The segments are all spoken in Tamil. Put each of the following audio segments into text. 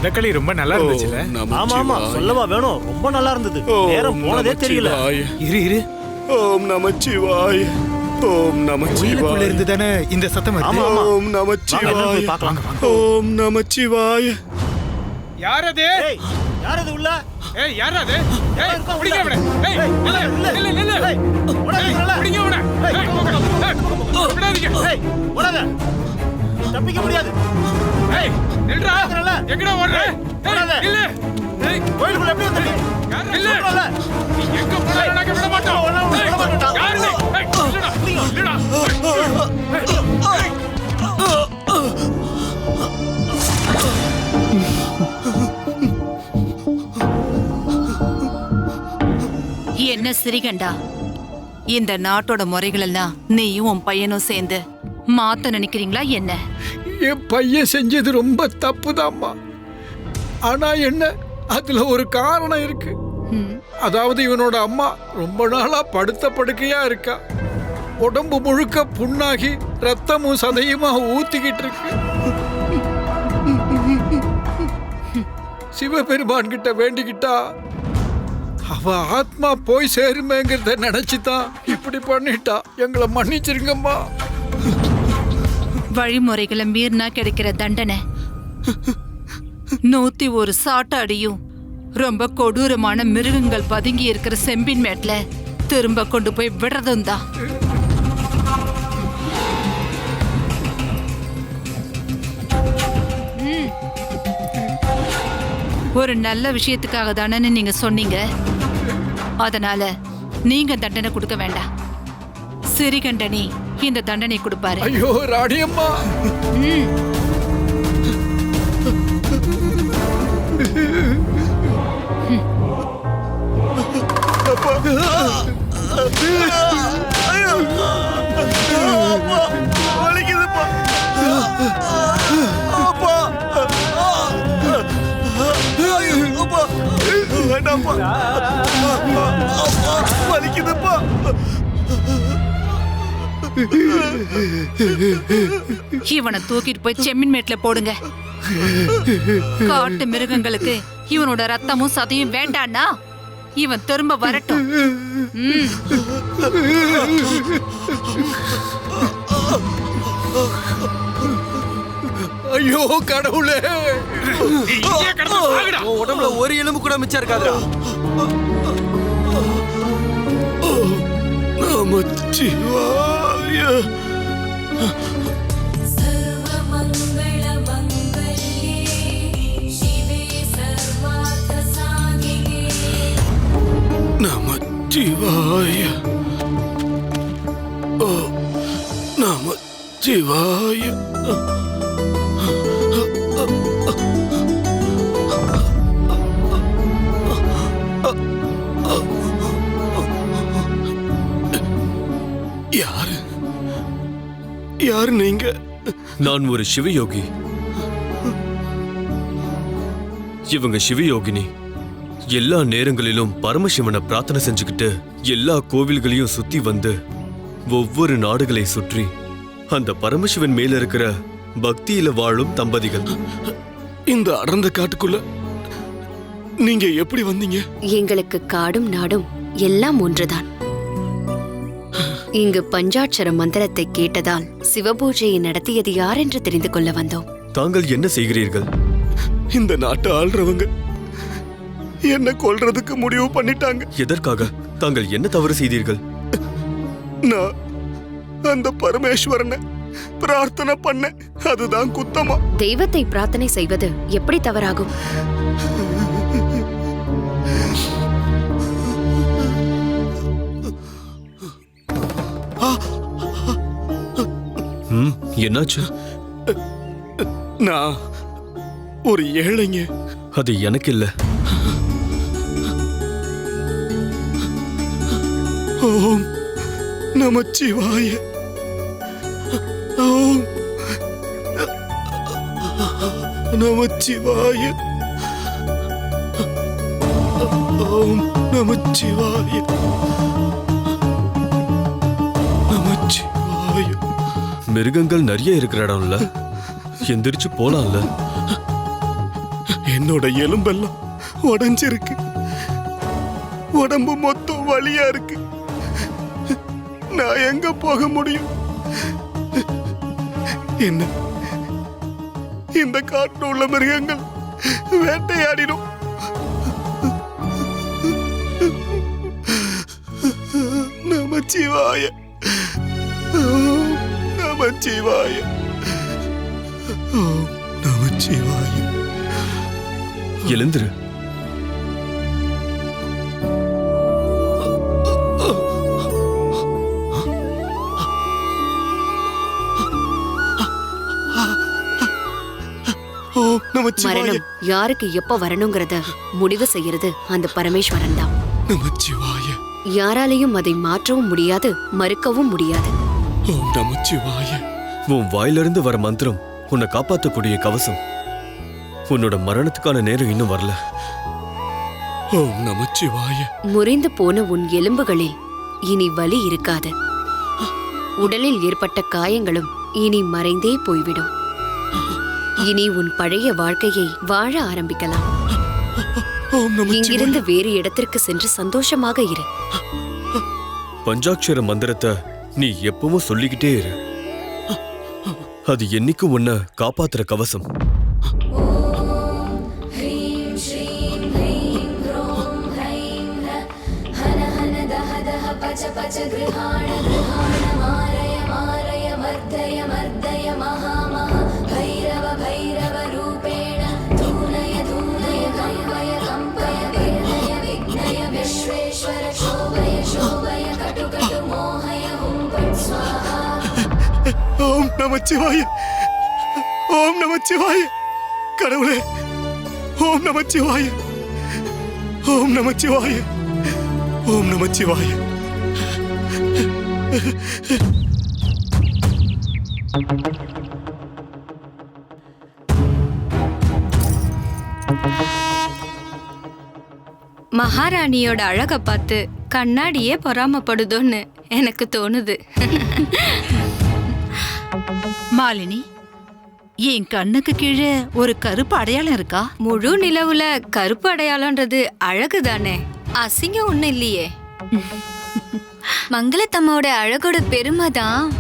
கதகளி ரொம்ப நல்லா இருந்துச்சுல. ஆமா ஆமா, சொல்லவா வேணும், ரொம்ப நல்லா இருந்தது. நேரம் போனதே தெரியல. இரு இரு. ஓம் நமச்சிவாய. ஓம் நமச்சிவாய. கோயிலுக்குள்ள இருந்து தானே இந்த சத்தம் வருது. ஆமா ஆமா, ஓம் நமச்சிவாய. பார்க்கலாம். ஓம் நமச்சிவாய. யார் அது? ஏய், யார் அது உள்ள? ஏய் யார் அது? ஏய் பிடிங்க அவனை. ஏய் நில்லு நில்லு நில்லு. ஏய், ஓடாதீங்க. பிடிங்க அவனை. ஏய் விடாதீங்க. ஏய், ஓடாத. நீ தப்பிக்க முடியாது. ஏய் நில்றா. எங்கடா ஓடுற? ஓடாத. நில்லு. ஏய் கோயிலுக்குள்ள எப்படி வந்தீங்க? நில்லு. நீ எங்க போனாலும் நாங்க விட மாட்டோம். விட மாட்டோம். யார் நீ? ஏய் நில்லுடா. நில்லுடா. என்ன சிறிகண்டா, இந்த நாட்டோட முறைகள் எல்லாம் நீயும் உன் பையனும் சேர்ந்து மாத்த நினைக்கிறீங்களா என்ன? என் பையன் செஞ்சது ரொம்ப தப்புதாம்மா. ஆனா என்ன, அதுல ஒரு காரணம் இருக்கு. அதாவது இவனோட அம்மா ரொம்ப நாளா படுத்த படுக்கையா இருக்கா. உடம்பு முழுக்க புண்ணாகி ரத்தமும் சதையுமா ஊத்திக்கிட்டு இருக்கு. சிவபெருமான் கிட்ட வேண்டிக்கிட்டா அவ ஆத்மா போய் சேருமேங்கிறத நினைச்சுதான் இப்படி பண்ணிட்டா. எங்களை மன்னிச்சிருங்கம்மா. வழிமுறைகளை மீறினா கிடைக்கிற தண்டனை 101 சாட்ட அடியும் ரொம்ப கொடூரமான மிருகங்கள் பதுங்கி இருக்கிற செம்பின் மேட்ல திரும்ப கொண்டு போய் விடுறதும் தான். ஒரு நல்ல விஷயத்துக்காக தானே நீங்க சொன்னீங்க. அதனால நீங்க தண்டனை கொடுக்க வேண்டாம். சிறிகண்டனி இந்த தண்டனை கொடுப்பாரு. ஐயோ ராணியம்மா. வலிக்குதுப்பா. அப்பா. அப்பா. வேண்டாம்ப்பா. அப்பா, வலிக்குதுப்பா. இவனை தூக்கிட்டு போய் செம்மின் மேட்ல போடுங்க. காட்டு மிருகங்களுக்கு இவனோட ரத்தமும் சதையும் வேண்டான்னா இவன் திரும்ப வரட்டும். ஐயோ கடவுளே. உடம்புல ஒரு எலும்பு கூட மிச்சம் இருக்காதுடா. நமச்சிவாய. நமச்சிவாய. ஓ நமச்சிவாய. யாரு யாரு நீங்க? நான் ஒரு சிவயோகி. இவங்க சிவயோகினி. எல்லா நேரங்களிலும் பரமசிவனை பிரார்த்தனை செஞ்சுக்கிட்டு எல்லா கோவில்களையும் சுத்தி வந்து ஒவ்வொரு நாடுகளை சுற்றி அந்த பரமசிவன் மேல இருக்கிற பக்தியில வாழும் தம்பதிகள். இந்த அடர்ந்த காட்டுக்குள்ள நீங்க எப்படி வந்தீங்க? எங்களுக்கு காடும் நாடும் எல்லாம் ஒன்றுதான். இங்கு பஞ்சாட்சர மந்திரத்தை கேட்டதால் சிவபூஜையை நடத்தியது யார் என்று தெரிந்து கொள்ள வந்தோம். தாங்கள் என்ன செய்கிறீர்கள்? இந்த நாட்டை ஆள்றவங்க என்ன கொல்றதுக்கு முடிவு பண்ணிட்டாங்க. எதற்காக? தாங்கள் என்ன தவறு செய்தீர்கள்? நான் அந்த பரமேஸ்வரனை பிரார்த்தனை பண்ண, அதுதான் குத்தமா? தெய்வத்தை பிரார்த்தனை செய்வது எப்படி தவறாகும்? என்னாச்சு? நான் ஒரு ஏழைங்க. அது எனக்கு இல்ல. ஓம் நமச்சிவாய. ஓம் நமச்சிவாய. ஓம் நமச்சிவாய. நமச்சிவாய. மிருகங்கள் நிறைய இருக்கிற இடம்ல, எந்திரிச்சு போலாம்ல. என்னோட எலும்பெல்லாம் உடைஞ்சிருக்கு. உடம்பு மொத்தம் வலியா இருக்கு. நான் எங்க போக முடியும்? என்ன இந்த காட்டில் உள்ள மிருகங்கள் வேட்டையாடிடும். நமச்சிவாய, நமச்சிவாய, நமச்சிவாய. எழுந்துரு. மரணம் யாருக்கு எப்ப வரணுங்கிறத முடிவு செய்யறது அந்த பரமேஸ்வரன் தான். நமச்சிவாய. யாராலையும் அதை மாற்றவும் முடியாது, மறுக்கவும் முடியாது. ஓம் நமச்சிவாய. உன் வாயிலிருந்து வர மந்திரம் உன்னை காப்பாற்றக்கூடிய கவசம். உன்னோட மரணத்துக்கான நேரம் இன்னும் வரல. ஓம் நமச்சிவாய. முறிந்து போன உன் எலும்புகளில் இனி வலி இருக்காது. உடலில் ஏற்பட்ட காயங்களும் இனி மறைந்தே போய்விடும். இனி உன் பழைய வாழ்க்கையை வாழ ஆரம்பிக்கலாம். இங்கிருந்து வேறு இடத்திற்கு சென்று சந்தோஷமாக இரு. பஞ்சாட்சர மந்திரத்தை நீ எப்பவும் சொல்லிக்கிட்டே இரு. அது என்னைக்கும் உன்னை காப்பாத்துற கவசம். ஓம் நமச்சிவாய, ஓம் நமச்சிவாய. கடவுளே, ஓம் நமச்சிவாய, ஓம் நமச்சிவாய, ஓம் நமச்சிவாய. மகாராணியோட அழக பார்த்து கண்ணாடியே பொறாமப்படுதோன்னு எனக்கு தோணுது. மாலினி, என் கண்ணுக்கு கீழே ஒரு கருப்பு அடையாளம் இருக்கா? முழு நிலவுல கருப்பு அடையாளம்ன்றது அழகுதானே, அசிங்கம் ஒண்ணு இல்லையே. மங்களத்தம்மாவோட அழகோட பெருமை தான்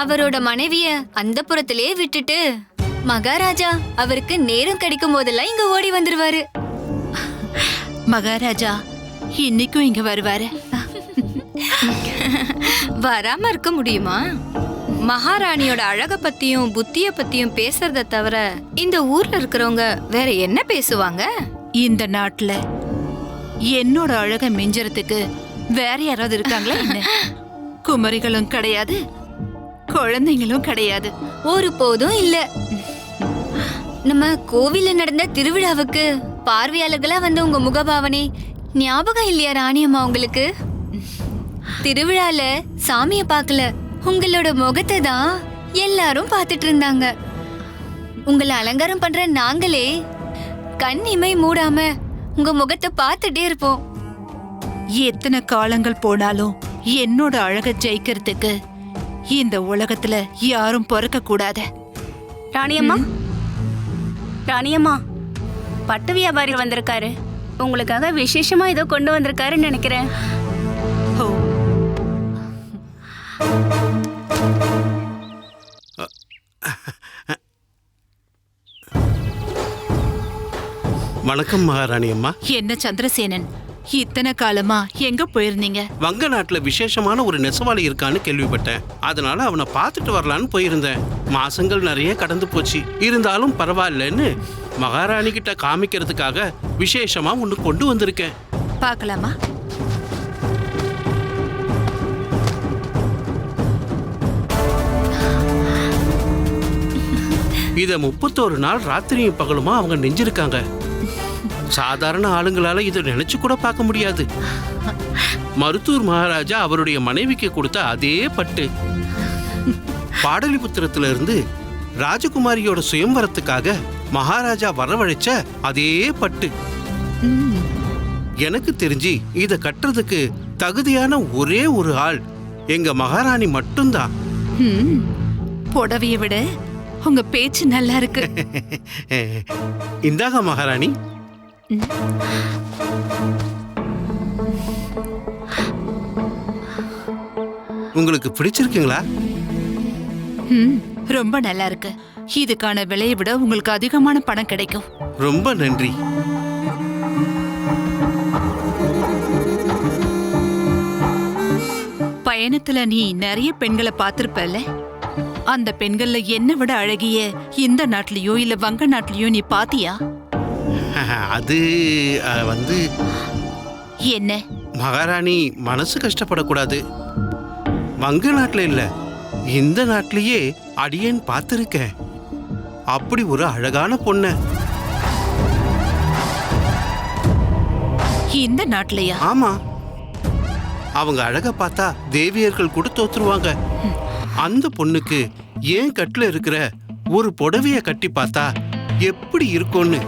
அவரோட மனைவிய அந்த புறத்திலே விட்டுட்டு மகாராஜா அவருக்கு நேரம் கிடைக்கும் போதெல்லாம் இங்க ஓடி வந்துருவாரு. மகாராஜா இன்னைக்கும் இங்க வருவாரு. வராம இருக்க முடியுமா? மகாராணியோட அழக பத்தியும் புத்திய பத்தியும் பேசுறத தவிர இந்த ஊர்ல இருக்கிறவங்க வேற என்ன பேசுவாங்க? இந்த நாட்டுல என்னோட அழக மிஞ்சறதுக்கு வேற யாராவது இருக்காங்களா என்ன? குமரிகளும் கிடையாது, குழந்தைங்களும் கிடையாது. ஒரு போதும் இல்ல. நம்ம கோவில்ல நடந்த திருவிழாவுக்கு பார்வையாளர்களா வந்த உங்க முகபாவனை ஞாபகம் இல்லையா ராணியம்மா உங்களுக்கு? திருவிழால சாமிய பார்க்கல, உங்களோட முகத்தை தான் எல்லாரும் பார்த்துட்டு இருந்தாங்க. உங்களை அலங்காரம் பண்ற நாங்களே கண் இமை மூடாம உங்க முகத்தை பார்த்துட்டே இருப்போம். எத்தனை காலங்கள் போனாலும் என்னோட அழக ஜெயிக்கிறதுக்கு இந்த உலகத்துல யாரும் பிறக்க கூடாது. ராணியம்மா, ராணியம்மா, பட்டு வியாபாரி வந்திருக்காரு. உங்களுக்காக விசேஷமா ஏதோ கொண்டு வந்திருக்காருன்னு நினைக்கிறேன். ஓ, வணக்கம் மகாராணி அம்மா. என்ன சந்திரசேனன், இத்தனை காலமா எங்க போயிருந்தீங்க? வங்க நாட்டுல விசேஷமான ஒரு நெசவாளி இருக்கான்னு கேள்விப்பட்டேன். அதனால அவனை பார்த்துட்டு வரலான்னு போயிருந்தேன். மாசங்கள் நிறைய கடந்து போச்சு. இருந்தாலும் பரவாயில்லன்னு மகாராணி கிட்ட காமிக்கிறதுக்காக விசேஷமா ஒண்ணு கொண்டு வந்திருக்கேன். பார்க்கலாமா? இத 31 நாள் ராத்திரியும் பகலுமா அவங்க நெஞ்சிருக்காங்க. சாதாரண ஆளுங்களால இதை நினைச்சு கூட பார்க்க முடியாது. மருத்தூர் மகாராஜா அவருடைய மனைவிக்கு கொடுத்த அதே பட்டு. பாடலிபுத்திரத்துல இருந்து ராஜகுமாரியோட சுயம்வரத்துக்காக மகாராஜா வரவழைச்ச அதே பட்டு. எனக்கு தெரிஞ்சு இத கட்டுறதுக்கு தகுதியான ஒரே ஒரு ஆள் எங்க மகாராணி மட்டும்தான். புடவையை விட உங்க பேச்சு நல்லா இருக்கு. இந்தாங்க மகாராணி. உங்களுக்கு பிடிச்சிருக்குங்களா? ரொம்ப நல்லா இருக்கு. இதுக்கான விலையை விட உங்களுக்கு அதிகமான பணம் கிடைக்கும். ரொம்ப நன்றி. பயணத்துல நீ நிறைய பெண்களை பார்த்திருப்பல. அந்த பெண்கள்ல என்ன விட அழகிய இந்த நாட்டிலயோ இல்ல வங்க நாட்டிலயோ நீ பாத்தியா? அது வந்து என்ன மகாராணி மனசு கஷ்டப்படக்கூடாது. வங்க நாட்டுல இல்ல, இந்த நாட்டிலேயே அடியேன் பார்த்திருக்கேன். அப்படி ஒரு அழகான பொண்ணு. இந்த நாட்டிலயா? ஆமா, அவங்க அழக பார்த்தா தேவியர்கள் கூட தோத்துருவாங்க. அந்த பொண்ணுக்கு ஏன் கட்டுல இருக்கிற ஒரு புடவைய கட்டி பார்த்தா எப்படி இருக்கும்னு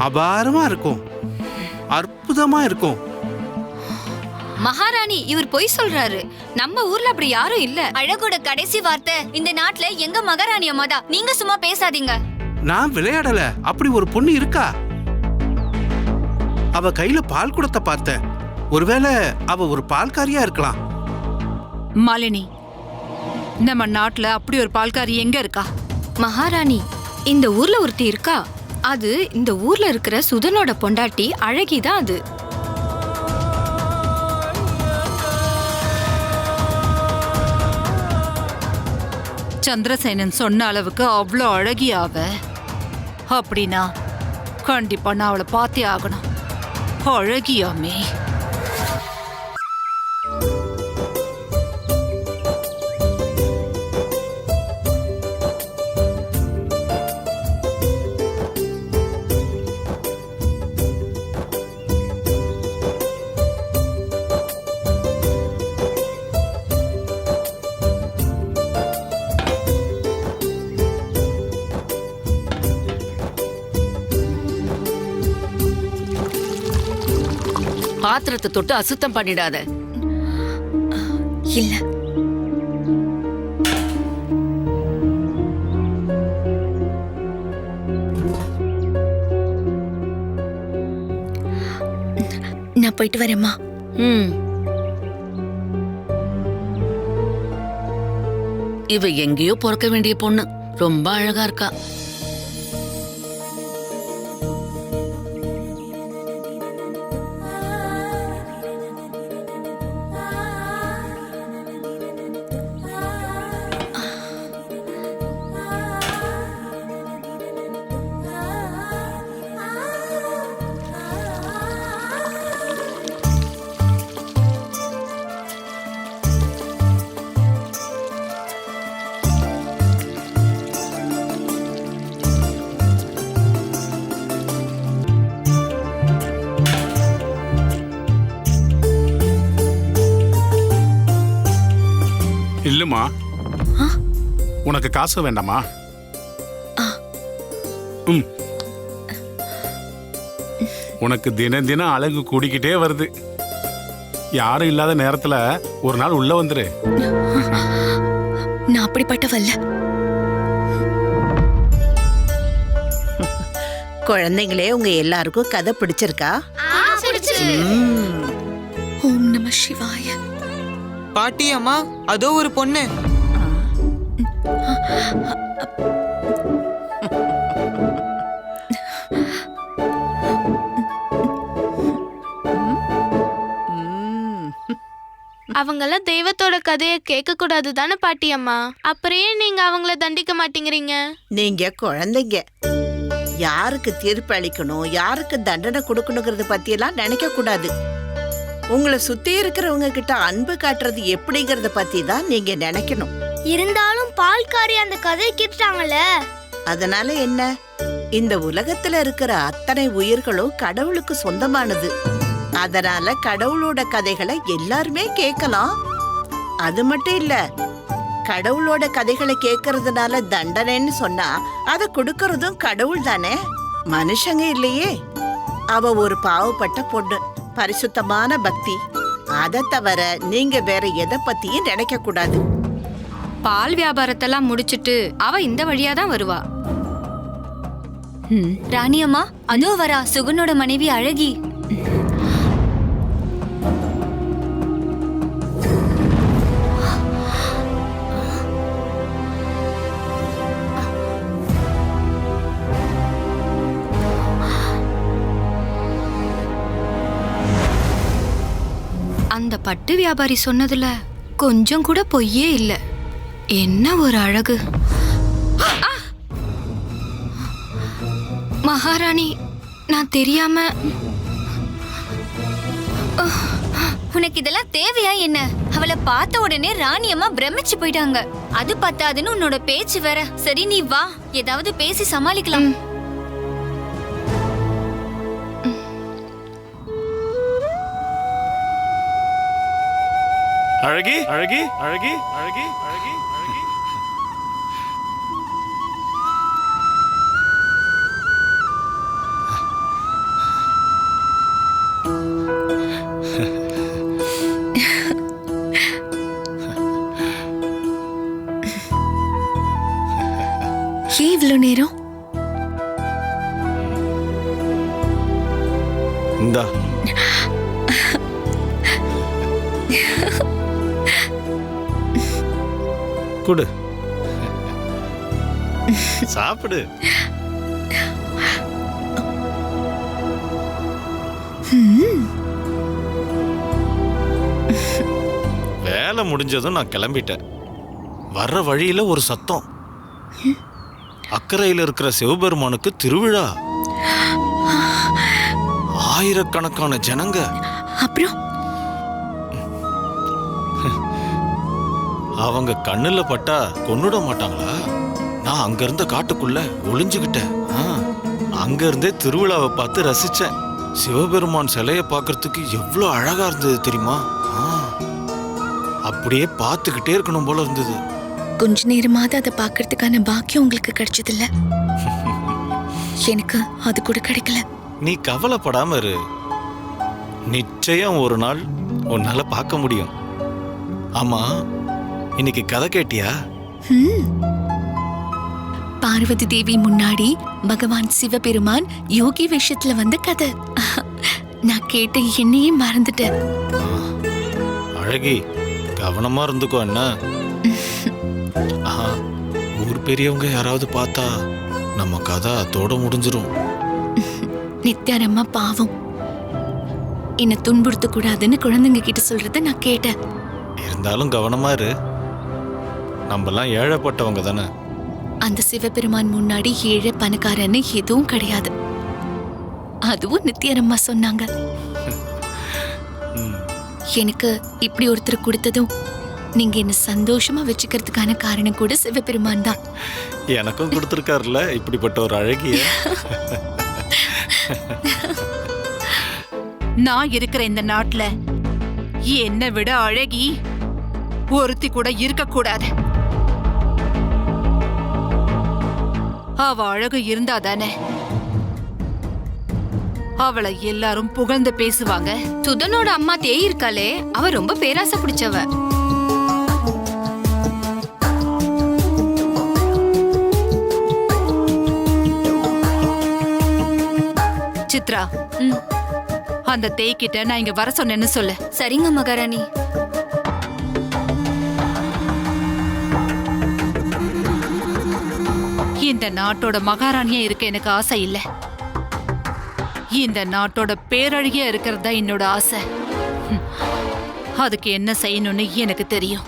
அபாரமா இருக்கும், அற்புதமா இருக்கும். மகாராணி, இவர் பொய் சொல்றாரு. நம்ம ஊர்ல அப்படி யாரும் இல்ல. அழகோட கடைசி வார்த்தை இந்த நாட்டுல எங்க மகாராணி அம்மா தான். நீங்க சும்மா பேசாதீங்க. நான் விளையாடல. அப்படி ஒரு பொண்ணு இருக்கா. அவ கையில பால் குடத்தை பார்த்தேன். ஒருவேளை அவ ஒரு பால்காரியா இருக்கலாம். மாலினி, நம்ம நாட்டுல அப்படி ஒரு பால்காரி எங்க இருக்கா? மகாராணி, இந்த ஊர்ல ஒருத்தி இருக்கா. அது இந்த ஊர்ல இருக்கிற சுதனோட பொண்டாட்டி அழகிதான். அது சந்திரசேனன் சொன்ன அளவுக்கு அவ்வளோ அழகியாவ. அப்படின்னா கண்டிப்பா நான் அவளை பார்த்தே ஆகணும். அழகியாமே. பாத்திரத்தை தொட்டு அசுத்தம் பண்ணிடாத. இல்ல. நான் போயிட்டு வரேம்மா. இவ எங்கேயோ பிறக்க வேண்டிய பொண்ணு. ரொம்ப அழகா இருக்கா. இல்லம்மா, உனக்கு காசு வேண்டாமா? உனக்கு தினம் தினம் அழகு கூடிக்கிட்டே வருது. யாரும் இல்லாத நேரத்துல ஒரு நாள் உள்ள வந்துரு. நான் அப்படிப்பட்டவல்ல. குழந்தைங்களே, உங்க எல்லாருக்கும் கதை பிடிச்சிருக்கா? ஓம் நம சிவாய. பாட்டி அம்மா, அதோ ஒரு பொண்ணு. அவங்கெல்லாம் தெய்வத்தோட கதையை கேட்க கூடாது தானே பாட்டி அம்மா? அப்புறம் நீங்க அவங்கள தண்டிக்க மாட்டேங்கிறீங்க? நீங்க குழந்தைங்க, யாருக்கு தீர்ப்பு அளிக்கணும், யாருக்கு தண்டனை கொடுக்கணுங்கிறத பத்தி எல்லாம் நினைக்க கூடாது. உங்களை சுத்தி இருக்கிறவங்க கிட்ட அன்பு காட்டுறது எப்படிங்கறத பத்தி தான் நீங்க நினைக்கணும். இருந்தாலும் பால்காரி அந்த கதையை கேட்டாங்கல்ல, அதனால என்ன? இந்த உலகத்துல இருக்கிற அத்தனை உயிர்களும் கடவுளுக்கு சொந்தமானது. அதனால கடவுளோட கதைகளை எல்லாருமே கேட்கலாம். அது மட்டும் இல்ல, கடவுளோட கதைகளை கேட்கறதுனால தண்டனைன்னு சொன்னா அதை கொடுக்கறதும் கடவுள் தானே, மனுஷங்க இல்லையே. அவ ஒரு பாவப்பட்ட பொண்ணு, பரிசுத்தமான பக்தி. அதை தவிர நீங்க வேற எதை பத்தியும் நினைக்க கூடாது. பால் வியாபாரத்தெல்லாம் முடிச்சிட்டு அவ இந்த வழியா தான் வருவா. ராணி அம்மா, அதோ வரா சுகுனோட மனைவி அழகி. அந்த பட்டு வியாபாரி சொன்னதுல கொஞ்சம் கூட பொய்யே இல்ல. என்ன ஒரு அழகு! மகாராணி, நான் தெரியாம. உனக்கு இதெல்லாம் தேவையா என்ன? அவளை பார்த்த உடனே ராணி அம்மா பிரமிச்சு போயிட்டாங்க. அது பத்தாதுன்னு உன்னோட பேச்சு வேற. சரி, நீ வா, ஏதாவது பேசி சமாளிக்கலாம். அழகி அழகி அழகி அழகி அழகி அழகி. ஏன் இவ்வளவு நேரம்? இந்தா குடு, சாப்பிடு. வேலை முடிஞ்சதும் நான் கிளம்பிட்டேன். வர்ற வழியில ஒரு சத்தம். அக்கறையில் இருக்கிற சிவபெருமானுக்கு திருவிழா. ஆயிரக்கணக்கான ஜனங்க. அப்புறம் அவங்க கண்ணுல பட்டா கொன்னுட மாட்டாங்களா? நான் அங்க இருந்த காட்டுக்குள்ள ஒளிஞ்சுக்கிட்டேன். அங்க இருந்தே திருவிழாவை பார்த்து ரசிச்சேன். சிவபெருமான் சிலையை பார்க்கறதுக்கு எவ்வளவு அழகா இருந்தது தெரியுமா? அப்படியே பார்த்துக்கிட்டே இருக்கணும் போல இருந்தது. கொஞ்ச நேரமாவது அதை பார்க்கறதுக்கான பாக்கியம் உங்களுக்கு கிடைச்சதில்ல. எனக்கு அது கூட கிடைக்கல. நீ கவலைப்படாம இரு. நிச்சயம் ஒரு நாள் உன்னால பார்க்க முடியும். ஆமா, இன்னைக்கு கதை கேட்டியா? பார்வதி தேவி முன்னாடி பகவான் சிவபெருமான் யோகி வேஷத்துல வந்த கதை. நான் கேட்ட என்னையே மறந்துட்டேன். அழகி, கவனமா இருந்துக்கோ. என்ன ஊர் பெரியவங்க யாராவது பார்த்தா நம்ம கதை அதோட முடிஞ்சிரும். நித்யாரம்மா பாவம், என்ன துன்புறுத்த கூடாதுன்னு குழந்தைங்க கிட்ட சொல்றத நான் கேட்டேன். இருந்தாலும் கவனமா இரு. நம்மலாம் ஏழைப்பட்டவங்க தானே. அந்த சிவபெருமான் முன்னாடி ஏழை பணக்காரன்னு எதுவும் கிடையாது. அதுவும் நித்யாரம்மா சொன்னாங்க. எனக்கு இப்படி ஒருத்தர் கொடுத்ததும் நீங்க என்ன சந்தோஷமா வச்சுக்கிறதுக்கான காரணம் கூட சிவபெருமான் தான். எனக்கும் கொடுத்துருக்காருல இப்படிப்பட்ட ஒரு அழகிய. நான் இருக்கிற இந்த நாட்டுல என்னை விட அழகி ஒருத்தி கூட இருக்க கூடாது. அவ அழகு இருந்தாதானே அவளை எல்லாரும் புகழ்ந்து பேசுவாங்க. சுதனோட அம்மா தேய் இருக்காளே, அவ ரொம்ப பேராசை பிடிச்சவ. சித்ரா, அந்த தேய்கிட்ட நான் இங்க வர சொன்னேன்னு சொல்லு. சரிங்க மகாராணி. இந்த நாட்டோட மகாராணியா இருக்க எனக்கு ஆசை இல்ல. இந்த நாட்டோட பேரழகியா இருக்கிறது தான் என்னோட ஆசை. அதுக்கு என்ன செய்யணும்னு எனக்கு தெரியும்.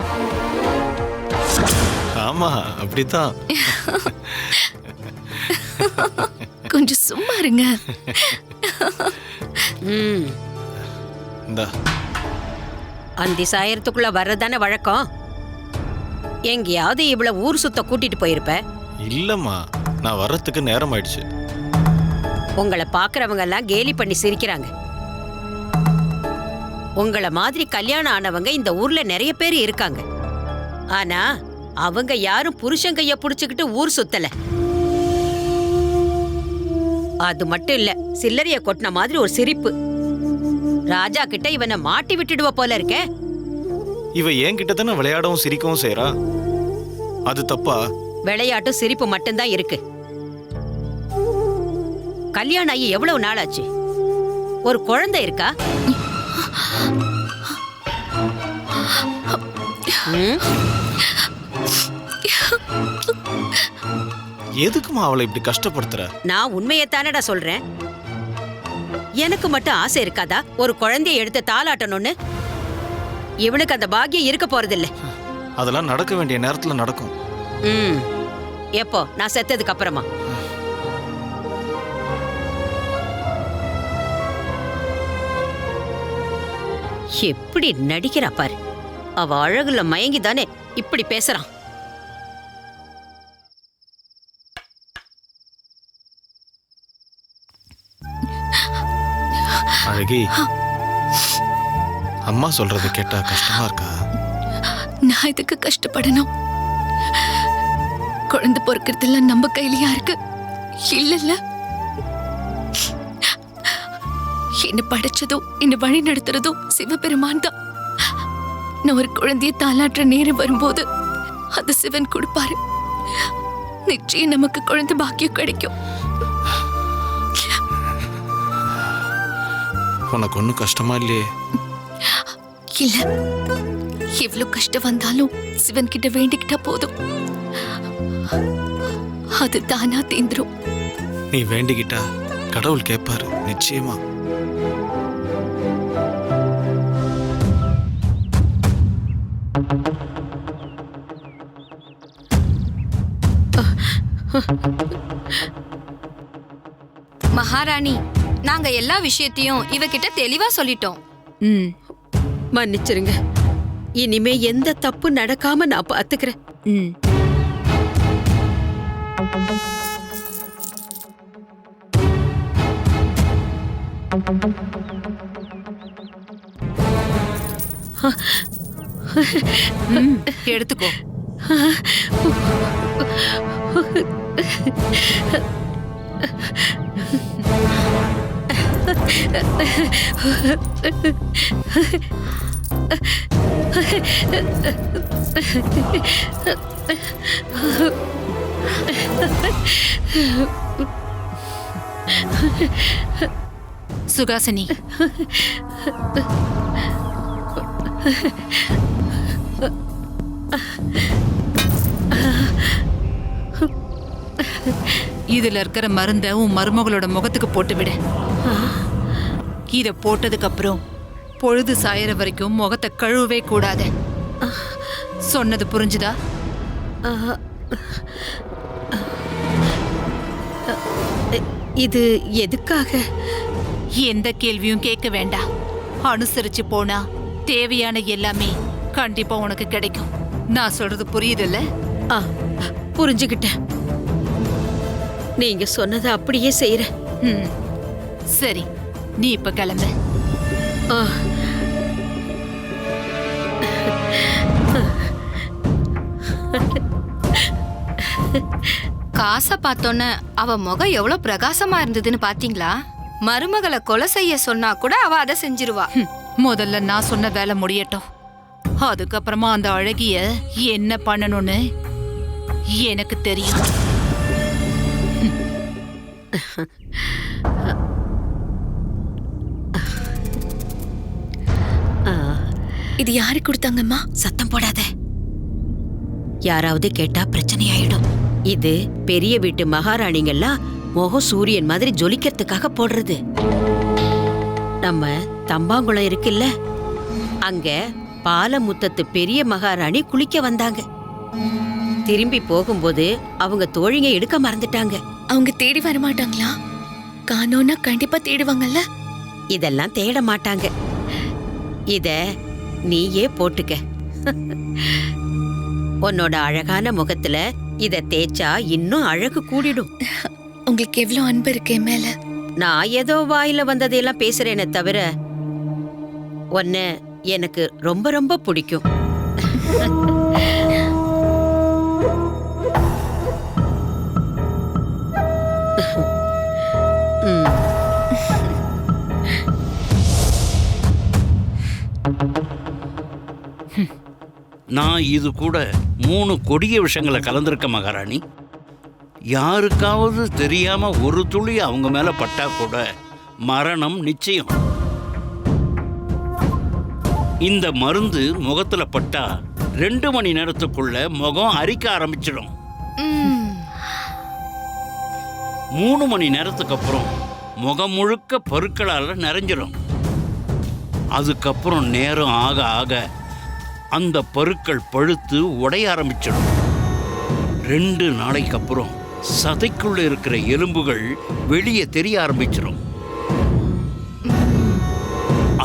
ஆமா, அப்படித்தான். கொஞ்சம் சும்மா இருங்க. அந்தி சாயறதுக்குள்ள வர்றதானே வழக்கம். எங்கேயாவது இவ்வளவு ஊர் சுத்த கூட்டிட்டு போயிருப்ப? இல்லம்மா, நான் வர்றதுக்கு நேரம் ஆயிடுச்சு. உங்களை பாக்குறவங்க எல்லாம் கேலி பண்ணி சிரிக்கிறாங்க. உங்கள மாதிரி கல்யாணம் ஆனவங்க இந்த ஊர்ல நிறைய பேர் இருக்காங்க. ஆனா அவங்க யாரும் புருஷன் கைய புடிச்சுக்கிட்டு ஊர் சுத்தல. அது மட்டும் இல்ல, சில்லறைய கொட்டின மாதிரி ஒரு சிரிப்பு. ராஜா கிட்ட இவனை மாட்டி விட்டுடுவ போல இருக்க. இவ என்கிட்ட தானே விளையாடவும் சிரிக்கவும் செய்யறா. அது தப்பா? விளையாட்டும் சிரிப்பு மட்டும்தான் இருக்கு. கல்யாணம் ஆகி எவ்வளவு நாள் ஆச்சு? ஒரு குழந்தை இருக்கா? எதுக்குமா அவளை இப்படி கஷ்டப்படுத்துற? நான் உண்மையைத்தானடா சொல்றேன். எனக்கு மட்டும் ஆசை இருக்காதா ஒரு குழந்தைய எடுத்து தாளாட்டணும்னு? இவனுக்கு அந்த பாக்கியம் இருக்க போறதில்ல. அதெல்லாம் நடக்க வேண்டிய நேரத்துல நடக்கும். எப்போ? நான் செத்ததுக்கு அப்புறமா? எப்படி நடிக்கிறா பாரு. அவ அழகுல மயங்கி தானே இப்படி பேசுறான். அழகி, அம்மா சொல்றது கேட்டா கஷ்டமா இருக்கா? நான் இதுக்கு கஷ்டப்படணும்? குழந்தை பொறுக்கிறதுல நம்ம கையிலயா இருக்கு? இல்ல, என்ன படைச்சதும் என்ன வழி நடத்துறதும் சிவபெருமான் தான். நான் ஒரு குழந்தைய தாளாற்ற நேரம் வரும்போது அது சிவன் கொடுப்பாரு. நிச்சயம் நமக்கு குழந்தை பாக்கியம் கிடைக்கும். உனக்கு ஒன்னும் கஷ்டமா இல்லையே? இல்ல, எவ்வளவு கஷ்டம் வந்தாலும் சிவன் கிட்ட வேண்டிக்கிட்டா போதும், அது தானா தீந்துரும். நீ வேண்டிக்கிட்டா கடவுள் கேட்பாரு நிச்சயமா. மகாராணி, நாங்க எல்லா விஷயத்தையும் இவகிட்ட தெளிவா சொல்லிட்டோம். மன்னிச்சிருங்க. இனிமே எந்த தப்பு நடக்காம நான் பாத்துக்கிறேன். எடுத்துக்கோ. சுகாசினி, இதுல இருக்கிற மருந்த உன் மருமகளோட முகத்துக்கு போட்டு விடு. இத போட்டதுக்கு அப்புறம் பொழுது சாயற வரைக்கும் முகத்தை கழுவவே கூடாது. சொன்னது புரிஞ்சுதா? இது எதுக்காக? எந்த கேள்வியும் கேட்க வேண்டாம். அனுசரிச்சு போனா தேவையான எல்லாமே கண்டிப்பா உனக்கு கிடைக்கும். நான் சொல்றது புரியுதுல்ல? புரிஞ்சுக்கிட்டேன். நீங்க சொன்னதை அப்படியே செய்யறேன். சரி, நீ இப்ப கிளம்பு. காசை பார்த்தோன்னு அவ முகம் எவ்வளவு பிரகாசமா இருந்ததுன்னு பாத்தீங்களா? மருமகளை கொலை செய்ய சொன்னா கூட அவ அதை செஞ்சிருவா. முதல்ல நான் சொன்ன வேலை முடியட்டும், அதுக்கப்புறமா அந்த அழகிய என்ன பண்ணணும்னு எனக்கு தெரியும். இது யாரு கொடுத்தாங்கம்மா? சத்தம் போடாத. யாராவது கேட்டா பிரச்சனை ஆயிடும். இது பெரிய வீட்டு மகாராணிங்கெல்லாம் முகம் சூரியன் மாதிரி ஜொலிக்கிறதுக்காக போடுறது. நம்ம தம்பாங்குளம் இருக்குல்ல, அங்க பாலமுத்தத்து பெரிய மகாராணி குளிக்க வந்தாங்க. திரும்பி போகும்போது அவங்க தோழிங்க எடுக்க மறந்துட்டாங்க. அவங்க தேடி வர மாட்டாங்களா? காணோன்னா கண்டிப்பா தேடுவாங்கல்ல. இதெல்லாம் தேட மாட்டாங்க. இத நீயே போட்டுக்க. உன்னோட அழகான முகத்துல இத தேய்ச்சா இன்னும் அழகு கூடிடும். உங்களுக்கு எவ்வளவு அன்பு இருக்கு என் மேல. நான் ஏதோ வாயில வந்ததையெல்லாம் பேசுறேனே தவிர உன்னை எனக்கு ரொம்ப ரொம்ப பிடிக்கும். நான் இது கூட 3 கொடிய விஷயங்களை கலந்திருக்க மகாராணி. யாருக்காவது தெரியாம ஒரு துளி அவங்க மேல பட்டா கூட மரணம் நிச்சயம். இந்த மருந்து முகத்துல பட்டா 2 மணி நேரத்துக்குள்ள முகம் அரிக்க ஆரம்பிச்சிடும். 3 மணி நேரத்துக்கு அப்புறம் முகம் முழுக்க பருக்களால நிறைஞ்சிடும். அதுக்கப்புறம் நேரம் ஆக ஆக அந்த பருக்கள் பழுத்து உடைய ஆரம்பிச்சிடும். 2 நாளைக்கு அப்புறம் சதைக்குள்ள இருக்கிற எலும்புகள் வெளியே தெரிய ஆரம்பிச்சிடும்.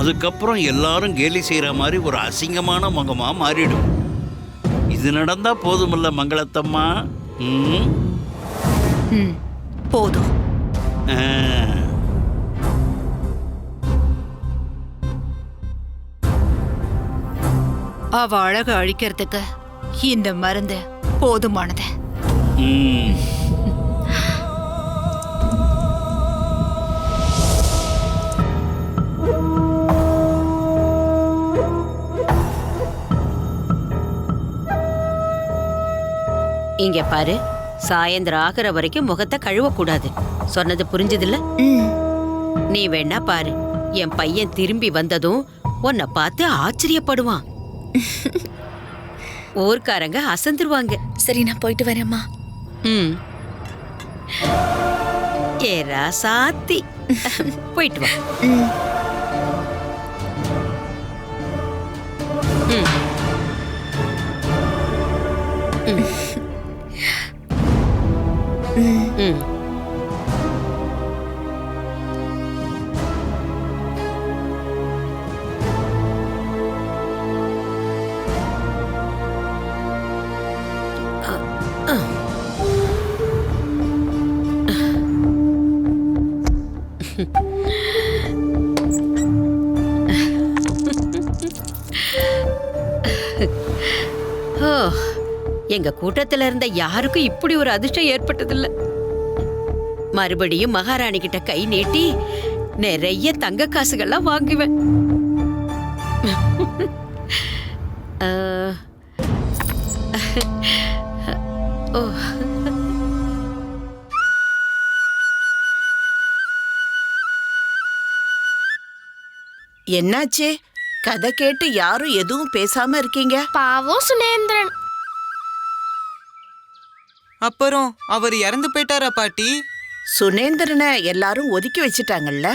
அதுக்கப்புறம் எல்லாரும் கேலி செய்யற மாதிரி ஒரு அசிங்கமான முகமா மாறிடும். இது நடந்தா போதுமில்ல மங்களத்தம்மா? போதும். அவ அழக அழிக்கிறதுக்கு இந்த மருந்து போதுமானது. இங்க பாரு, சாயந்தரம் ஆகிற வரைக்கும் முகத்தை கழுவக்கூடாது. சொன்னது புரிஞ்சதில்ல? நீ வேணா பாரு, என் பையன் திரும்பி வந்ததும் உன்னை பார்த்து ஆச்சரியப்படுவான். ஊர்க்காரங்க அசந்துருவாங்க. சரி, நான் போயிட்டு வரேம்மா. ஏரா சாத்தி, போயிட்டு வா. எங்க கூட்டத்துல இருந்த யாருக்கும் இப்படி ஒரு அதிர்ஷ்டம் ஏற்பட்டதில்ல. மறுபடியும் மகாராணி கிட்ட கை நீட்டி நிறைய தங்க காசுகள்லாம் வாங்குவேன். என்னாச்சே? கதை கேட்டு யாரும் எதுவும் பேசாம இருக்கீங்க? பாவம் சுனேந்திரன். அப்புறம் அவர் இறந்து போயிட்டாரா பாட்டி? சுனேந்திரனை எல்லாரும் ஒதுக்கி வச்சிட்டாங்கல்ல,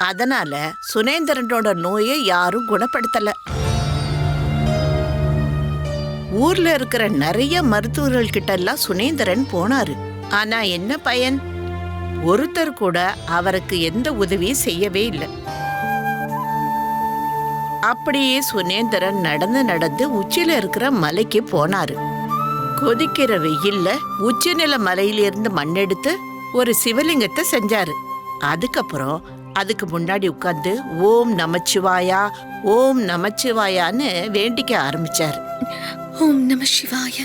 அதனால சுனேந்திரனோட நோயை யாரும் குணப்படுத்தல. ஊர்ல இருக்கிற நிறைய மருத்துவர்கள் கிட்ட எல்லாம் சுனேந்திரன் போனாரு. ஆனா என்ன பயன்? ஒருத்தர் கூட அவருக்கு எந்த உதவியும் செய்யவே இல்லை. அப்படியே சுனேந்திரன் நடந்து நடந்து உச்சியில இருக்கிற மலைக்கு போனாரு. கொதிக்கிற வெயில்ல உச்சிநில மலையிலிருந்து மண்ணெடுத்து ஒரு சிவலிங்கத்தை செஞ்சாரு. அதுக்கப்புறம் அதுக்கு முன்னாடி உட்கார்ந்து ஓம் நமச்சிவாயா ஓம் நமச்சிவாயான்னு வேண்டிக்க ஆரம்பிச்சாரு. ஓம் நம சிவாய.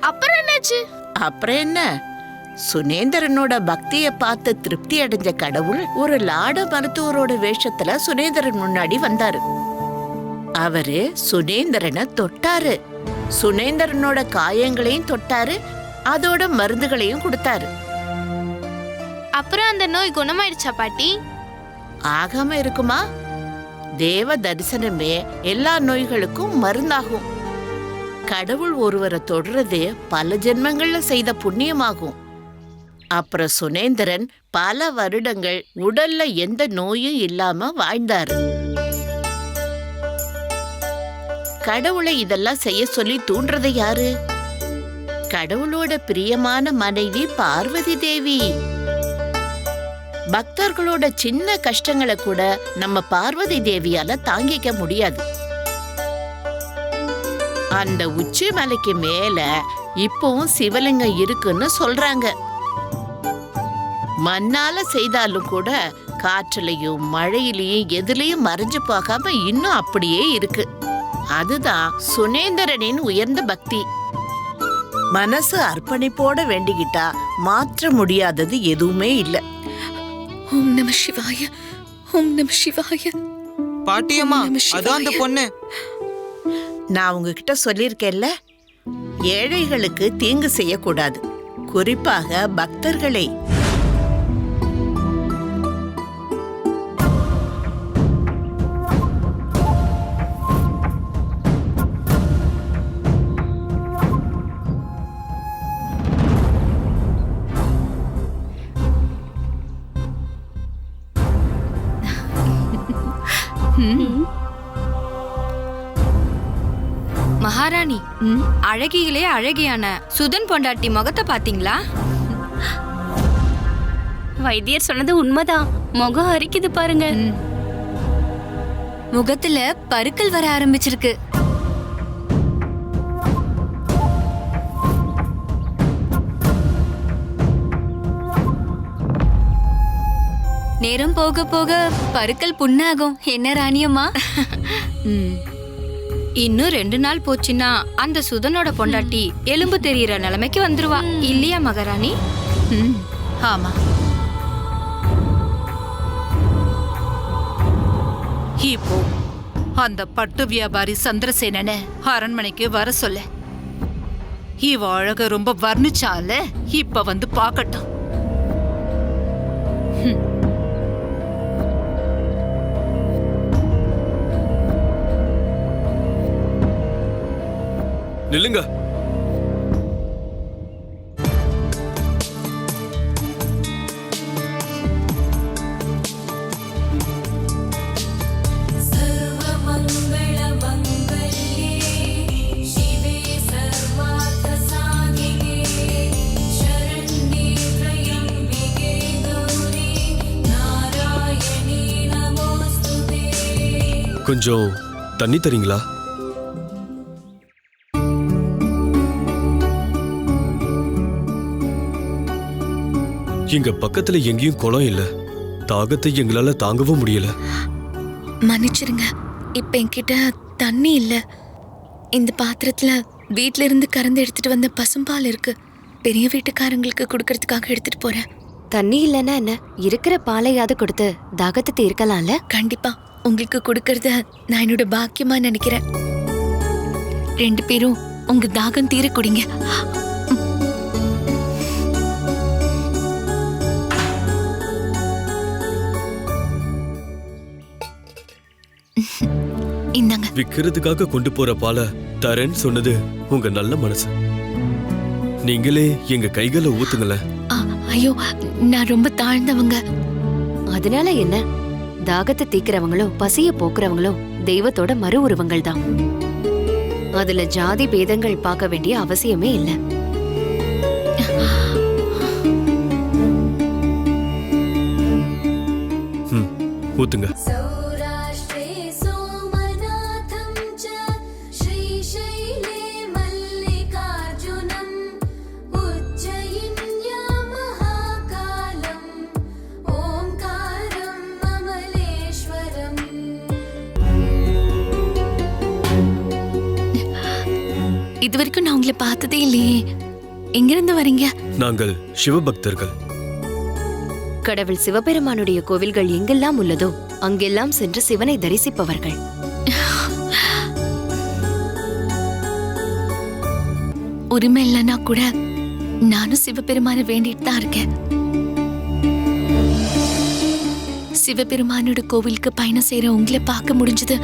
அப்புறம் என்னாச்சு? அப்புறம் என்ன, சுனேந்திரனோட பக்திய பார்த்து திருப்தி அடைஞ்ச கடவுள் ஒரு லாட மருத்துவரோட வேஷத்துல சுனேந்திரன் முன்னாடி வந்தாரு. அவரு சுனேந்திரனை தொட்டாரு. சுனேந்திரனோட காயங்களையும் தொட்டாரு, அதோட மருந்துகளையும் கொடுத்தாரு. அப்புறம் அந்த நோய் குணமாயிடுச்சா பாட்டி? ஆகாம இருக்குமா? தேவ தரிசனமே எல்லா நோய்களுக்கும் மருந்தாகும். கடவுள் ஒருவரை தொடுறது பல ஜென்மங்கள்ல செய்த புண்ணியமாகும். அப்புறம் சுனேந்திரன் பல வருடங்கள் உடல்ல எந்த நோயும் இல்லாம வாழ்ந்தாரு. கடவுளை இதெல்லாம் செய்ய சொல்லி தூண்டுறது யாரு? கடவுளோட பிரியமான மனைவி பார்வதி தேவி. பக்தர்களோட சின்ன கஷ்டங்களை கூட நம்ம பார்வதி தேவியால தாங்கிக்க முடியாது. அந்த உச்சி மலைக்கு மேல இப்பவும் சிவலிங்கம் இருக்குன்னு சொல்றாங்க. மண்ணால செய்தாலும் கூட காற்றுலையும் மழையிலையும் எதுலயும் மறைஞ்சு போகாம இன்னும் அப்படியே இருக்கு. அதுதான் சுனேந்திரனின் உயர்ந்த பக்தி. மனசு அர்ப்பணிப்போட வேண்டிக்கிட்டா மாற்ற முடியாதது எதுவுமே இல்ல. ஓம் நம சிவாய ஓம் நம சிவாய. பாட்டியம்மா, அதான் அந்த பொண்ணு. நான் உங்ககிட்ட சொல்லியிருக்கேன்ல, ஏழைகளுக்கு தீங்கு செய்யக்கூடாது, குறிப்பாக பக்தர்களை. மகாராணி, அழகியிலே அழகியான சுதன் பொண்டாட்டி முகத்தை பாத்தீங்களா? வைத்தியர் சொன்னது உண்மைதான். முகம் அரிக்குது பாருங்க. முகத்துல பருக்கள் வர ஆரம்பிச்சிருக்கு. நேரம் போக போக பருக்கள் புண்ணாகும். என்ன ராணியம்மா? இன்னும் 2 நாள் போச்சுன்னா அந்த சுதனோட பொண்டாட்டி எலும்பு தெரியற நிலைமைக்கு வந்துருவா, இல்லையா மகாராணி? ஆமா. இப்போ அந்த பட்டு வியாபாரி சந்திரசேனனை அரண்மனைக்கு வர சொல்ல. இவ அழக ரொம்ப வர்ணிச்சால இப்ப வந்து பாக்கட்டும். நில்லுங்க. கொஞ்சம் தண்ணி தரீங்களா? இங்க பக்கத்துல எங்கேயும் குளம் இல்ல. தாகத்தை எங்களால தாங்கவும் முடியல. மன்னிச்சிருங்க, இப்ப என்கிட்ட தண்ணி இல்ல. இந்த பாத்திரத்துல வீட்ல இருந்து கறந்து எடுத்துட்டு வந்த பசும்பால் இருக்கு. பெரிய வீட்டுக்காரங்களுக்கு கொடுக்கறதுக்காக எடுத்துட்டு போறேன். தண்ணி இல்லைன்னா என்ன, இருக்கிற பாலையாவது கொடுத்து தாகத்தை தீர்க்கலாம்ல? கண்டிப்பா உங்களுக்கு கொடுக்கறத நான் என்னோட பாக்கியமா நினைக்கிறேன். 2 பேரும் உங்க தாகம் தீர குடிங்க. இந்தாங்க. விக்கிறதுக்காக கொண்டு போற பாலை தரேன்னு சொன்னது உங்க நல்ல மனசு. நீங்களே எங்க கைகளை ஊத்துங்கள. ஐயோ, நான் ரொம்ப தாழ்ந்தவங்க. அதனால என்ன, தாகத்தை தீக்கிறவங்களும் பசிய போக்குறவங்களும் தெய்வத்தோட மறு உருவங்கள் தான். அதுல ஜாதி பேதங்கள் பார்க்க வேண்டிய அவசியமே இல்லை. ஊத்துங்க. இது வரைக்கும் நான் உங்களை பார்த்ததே இல்லையே. எங்கிருந்து வரீங்க? நாங்கள் சிவபக்தர்கள். கடவுள் சிவபெருமானுடைய கோவில்கள் எங்கெல்லாம் உள்ளதோ அங்கெல்லாம் சென்று சிவனை தரிசிப்பவர்கள். உரிமை இல்லைன்னா கூட நானும் சிவபெருமான வேண்டிட்டு தான் இருக்கேன். சிவபெருமானோட கோவிலுக்கு பயணம் செய்யற உங்களை பார்க்க முடிஞ்சது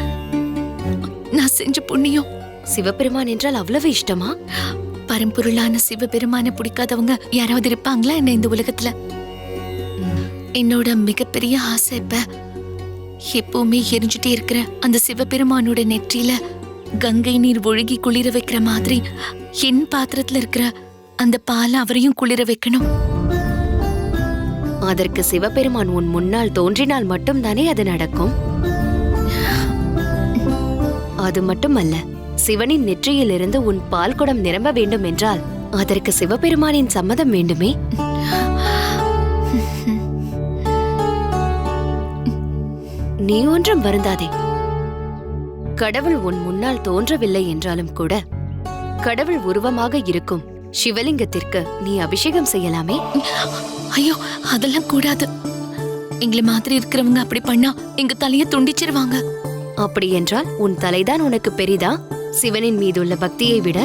நான் செஞ்ச புண்ணியம். சிவபெருமான் என்றால் அவ்வளவு இஷ்டமா? பரம்பொருளான சிவபெருமான பிடிக்காதவங்க யாராவது இருப்பாங்களா என்ன இந்த உலகத்துல? என்னோட மிகப்பெரிய ஆசை இப்ப எப்பவுமே எரிஞ்சுட்டே இருக்கிற அந்த சிவபெருமானோட நெற்றியில கங்கை நீர் ஒழுகி குளிர வைக்கிற மாதிரி என் பாத்திரத்துல இருக்கிற அந்த பாலை அவரையும் குளிர வைக்கணும். அதற்கு சிவபெருமான் உன் முன்னால் தோன்றினால் மட்டும் தானே அது நடக்கும். அது மட்டுமல்ல, சிவனின் நெற்றியிலிருந்து உன் பால் குடம் நிரம்ப வேண்டும் என்றால் அதற்கு சிவபெருமானின் சம்மதம் வேண்டுமே. நீ ஒன்றும் வருந்தாதே. கடவுள் உன் முன்னால் தோன்றவில்லை என்றாலும் கூட கடவுள் உருவமாக இருக்கும் சிவலிங்கத்திற்கு நீ அபிஷேகம் செய்யலாமே. ஐயோ, அதெல்லாம் கூடாது. எங்களை மாதிரி இருக்கிறவங்க அப்படி பண்ணா எங்க தலைய துண்டிச்சிருவாங்க. அப்படி என்றால் உன் தலைதான் உனக்கு பெரிதா சிவனின் மீதுள்ள பக்தியை விட?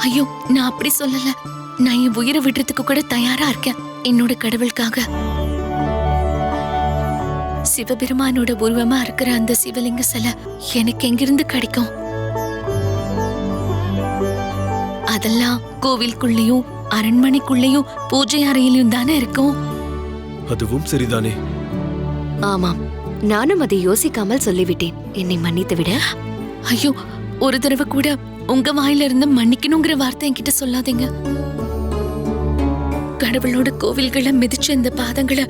ஐயோ, நான் அப்படி சொல்லல. நான் என் உயிரை விடுறதுக்கு கூட தயாரா இருக்கேன் என்னோட கடவுளுக்காக. சிவபெருமானோட உருவமா இருக்கிற அந்த சிவலிங்க சிலை எனக்கு எங்கிருந்து கிடைக்கும்? அதெல்லாம் கோவிலுக்குள்ளேயும் அரண்மனைக்குள்ளேயும் பூஜை அறையிலும் தானே இருக்கும். அதுவும் சரிதானே. ஆமாம், நானும் அதை யோசிக்காமல் சொல்லிவிட்டேன். என்னை மன்னித்து விட. ஐயோ, ஒரு தடவை கூட உங்க வாயில இருந்து மன்னிக்கணுங்கிற வார்த்தை என்கிட்ட சொல்லாதீங்க. கடவுளோட கோவில்களை மிதிச்ச இந்த பாதங்களை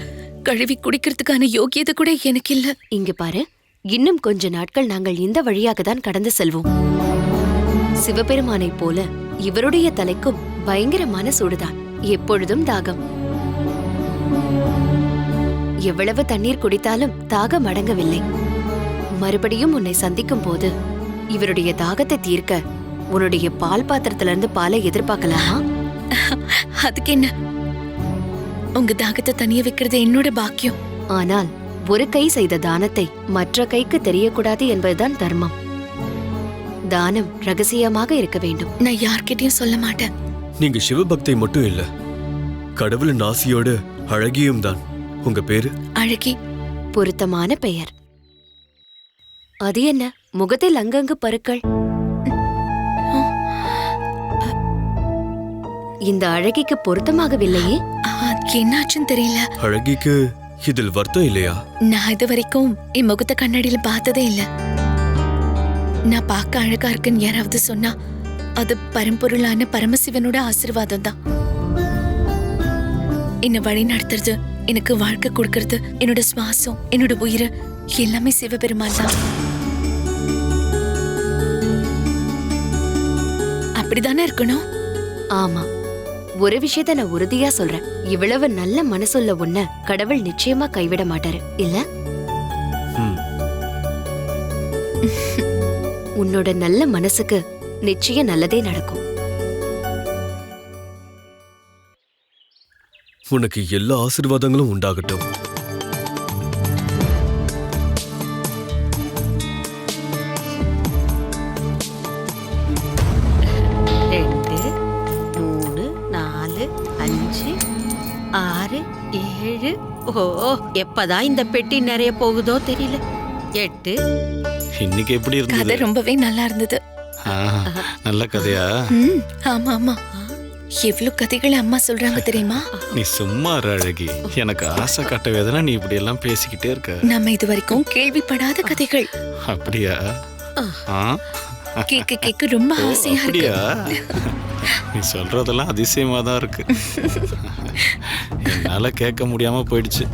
கழுவி குடிக்கிறதுக்கான யோகியதை கூட எனக்கு இல்ல. இங்க பாரு, இன்னும் கொஞ்ச நாட்கள் நாங்கள் இந்த வழியாக தான் கடந்து செல்வோம். சிவபெருமானைப் போல இவருடைய தலைக்கும் பயங்கரமான சூடுதான், எப்பொழுதும் தாகம். எவ்வளவு தண்ணீர் குடித்தாலும் தாகம் அடங்கவில்லை. மறுபடியும் உன்னை சந்திக்கும் போது இவருடைய தாகத்தை தீர்க்க உன்னுடைய பால் பாத்திரத்திலிருந்து பாலை எதிர்பார்க்கலாமா? அதுக்கு என்ன, உங்க தாகத்தை தனிய வைக்கிறது என்னோட பாக்கியம். ஆனால் ஒரு கை செய்த தானத்தை மற்ற கைக்கு தெரியக்கூடாது என்பதுதான் தர்மம். தானம் ரகசியமாக இருக்க வேண்டும். நான் யார்கிட்டயும் சொல்ல மாட்டேன். நீங்க சிவபக்தை மட்டும் இல்ல, கடவுளின் ஆசியோடு அழகியும் தான். உங்க பேரு? அழகி. பொருத்தமான பெயர். அது என்ன, முகத்தில் அங்கங்கு பருக்கள்? இந்த அழகிக்கு பொருத்தமாகவில்லையே. என்னாச்சுன்னு தெரியல. அழகிக்கு இதில் வருத்தம் இல்லையா? நான் இது வரைக்கும் என் முகத்தை கண்ணாடியில பார்த்ததே இல்ல. நான் பார்க்க அழகா இருக்குன்னு யாராவது சொன்னா அது பரம்பொருளான பரமசிவனோட ஆசீர்வாதம் தான். என்ன வழி நடத்துறது, எனக்கு வாழ்க்கை கொடுக்கறது, என்னோட சுவாசம், என்னோட உயிர் எல்லாமே சிவபெருமான் தான். அப்படிதானே இருக்கணும். ஆமா, ஒரு விஷயத்த நான் உறுதியா சொல்றேன். இவ்வளவு நல்ல மனசுள்ள உன்ன கடவுள் நிச்சயமா கைவிட மாட்டாரு, இல்ல? உன்னோட நல்ல மனசுக்கு நிச்சயம் நல்லதே நடக்கும். உனக்கு எல்லா ஆசீர்வாதங்களும் உண்டாகட்டும். ரெண்டு, 3, 4, 5, 6, 7. ஓ, எப்பதான் இந்த பெட்டி நிறைய போகுதோ தெரியல. 8. இன்னைக்கு எப்படி கதை இருந்தது? ரொம்பவே நல்லா இருந்தது. நல்ல கதையா? ஆமா ஆமா, எவ்வளவு கதைகளை அம்மா சொல்றாங்க தெரியுமா? நீ சும்மா இரு அழகி. எனக்கு ஆசை கட்ட வேதனை நீ இப்படி எல்லாம் பேசிக்கிட்டே இருக்க. நம்ம இது வரைக்கும் கேள்விப்படாத கதைகள். அப்படியா? கேட்க கேட்க ரொம்ப ஆசையா அப்படியா? இருக்கு. நீ சொல்றதெல்லாம் அதிசயமா தான் இருக்கு. என்னால கேட்க முடியாம போயிடுச்சு.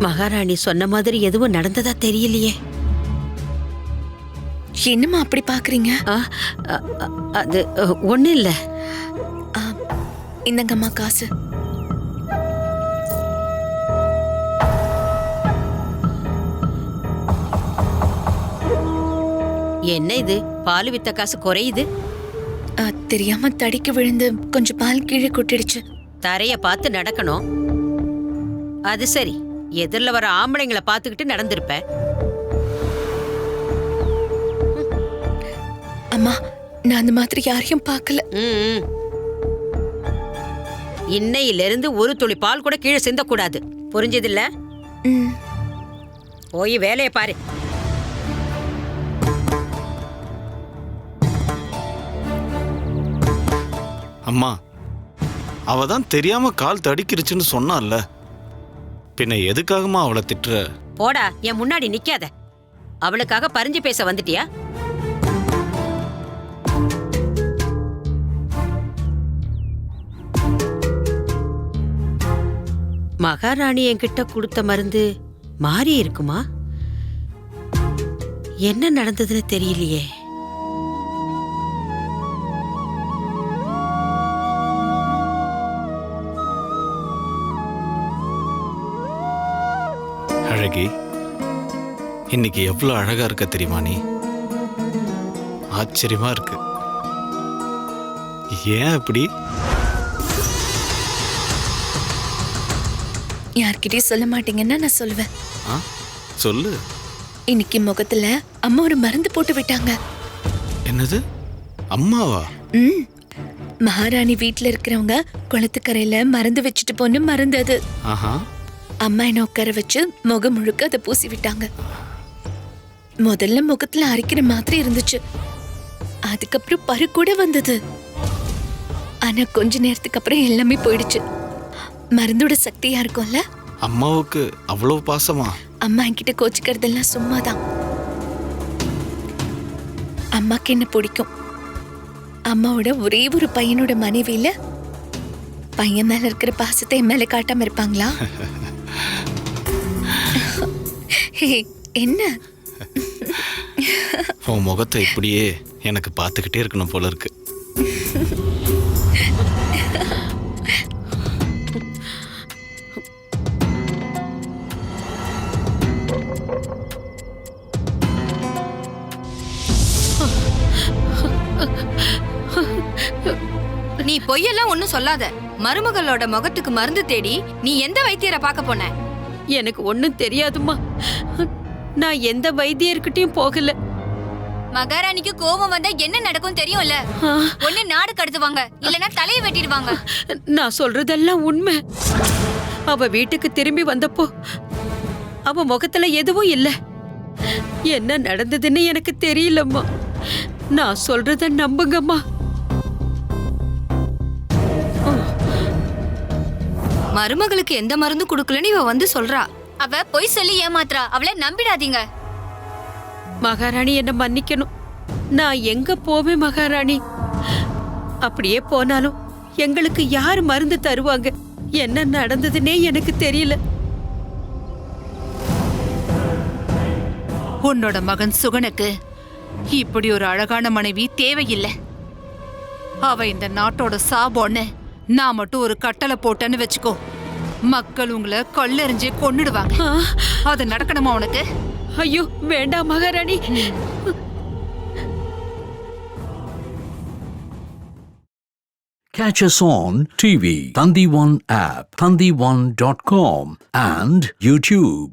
மகாராணி சொன்ன மாதிரி எதுவும் நடந்ததா தெரியலையே. என்னம்மா அப்படி பாக்குறீங்க? அது ஒண்ணு இல்ல. இந்தங்கம்மா காசு. என்ன இது, பால் வித்த காசு குறையுது? தெரியாம தடிக்கு விழுந்து கொஞ்சம் பால் கீழே கொட்டிடுச்சு. தரைய பார்த்து நடக்கணும். அது சரி, எதிரில் வர ஆம்பளைங்களை பார்த்துக்கிட்டு நடந்திருப்ப. அம்மா, நான் அந்த மாதிரி யாரையும் பார்க்கல. இன்னையிலிருந்து ஒரு துளி பால் கூட கீழே சிந்தக்கூடாது, புரிஞ்சதில்ல? போய் வேலையை பாரு. அம்மா, அவ தான் தெரியாம கால் தடிக்கிருச்சுன்னு சொன்னால, பின்ன எதுக்காகமா அவளை திட்டுற? போடா, என் முன்னாடி நிக்காத. அவளுக்காக பறிஞ்சு பேச வந்துட்டியா? மகாராணி என்கிட்ட கொடுத்த மருந்து மாறி இருக்குமா? என்ன நடந்ததுன்னு தெரியலையே. அழகி, இன்னைக்கு எவ்வளவு அழகா இருக்க தெரியுமா நீ? ஆச்சரியமா இருக்கு. ஏன் அப்படி? யார்கிட்டயும் சொல்ல மாட்டீங்கன்னா நான் சொல்லுவேன். ஆ, சொல்லு. இன்னைக்கு முகத்துல அம்மா ஒரு மருந்து போட்டு விட்டாங்க. என்னது? அம்மாவா? மகாராணி வீட்ல இருக்கிறவங்க குளத்துக்கரையில மருந்து வச்சுட்டு போன மருந்து அது. ஆஹா. அம்மா என்ன உட்கார வச்சு முகம் முழுக்க அதை பூசி விட்டாங்க. முதல்ல முகத்துல அரைக்கிற மாதிரி இருந்துச்சு, அதுக்கப்புறம் பரு கூட வந்தது. ஆனா கொஞ்ச நேரத்துக்கு அப்புறம் எல்லாமே போயிடுச்சு. மருந்தோட சக்தியா இருக்கும்ல. அம்மாவுக்கு அவ்வளவு பாசமா? அம்மா என்கிட்ட கோச்சிக்கிறதெல்லாம் சும்மாதான். அம்மாக்கு என்ன பிடிக்கும், அம்மாவோட ஒரே ஒரு பையனோட மனைவியில பையன் மேல இருக்கிற பாசத்தை என் மேல காட்டாம இருப்பாங்களா? என்ன உன் முகத்தை இப்படியே எனக்கு பார்த்துக்கிட்டே இருக்கணும் போல இருக்கு. நீ பொய்யெல்லாம் ஒண்ணும் சொல்லாத. மருமகளோட முகத்துக்கு மருந்து தேடி நீ எந்த வைத்தியரை பார்க்க போன? எனக்கு ஒண்ணும் தெரியாதுமா. நான் எந்த வைத்தியர்கிட்டயும் போகல. மகாராணிக்கு கோபம் வந்தா என்ன நடக்கும் தெரியும்ல. ஒண்ணு நாடு கடத்துவாங்க, இல்லனா தலையை வெட்டிடுவாங்க. நான் சொல்றதெல்லாம் உண்மை. அவ வீட்டுக்கு திரும்பி வந்தப்போ அவ முகத்துல எதுவும் இல்ல. என்ன நடந்ததுன்னு எனக்கு தெரியலம்மா. நான் சொல்றத நம்புங்கம்மா. மருமகளுக்கு எந்த மருந்து குடுக்கலன்னு இவ வந்து சொல்றா. அவ பொய் சொல்லி ஏமாத்துறா, அவளை நம்பிடாதீங்க. மகாராணி என்ன மன்னிக்கணும். நான் எங்க போவேன் மகாராணி? அப்படியே போனாலும் எங்களுக்கு யார் மருந்து தருவாங்க? என்ன நடந்ததுன்னே எனக்கு தெரியல. உன்னோட மகன் சுகனுக்கு இப்படி ஒரு அழகான மனைவி தேவையில்லை. அவ இந்த நாட்டோட சாபோன்னு நான் மட்டும் ஒரு கட்டளை போட்டேன்னு வச்சுக்கோ, மக்கள் உங்களை கல்லெறிஞ்சே கொன்னுடுவாங்க. அது நடக்கணுமா உனக்கு? ஐயோ வேண்டாம் மகாராணி. Catch us on TV, Thandivan app, thandivan.com and YouTube.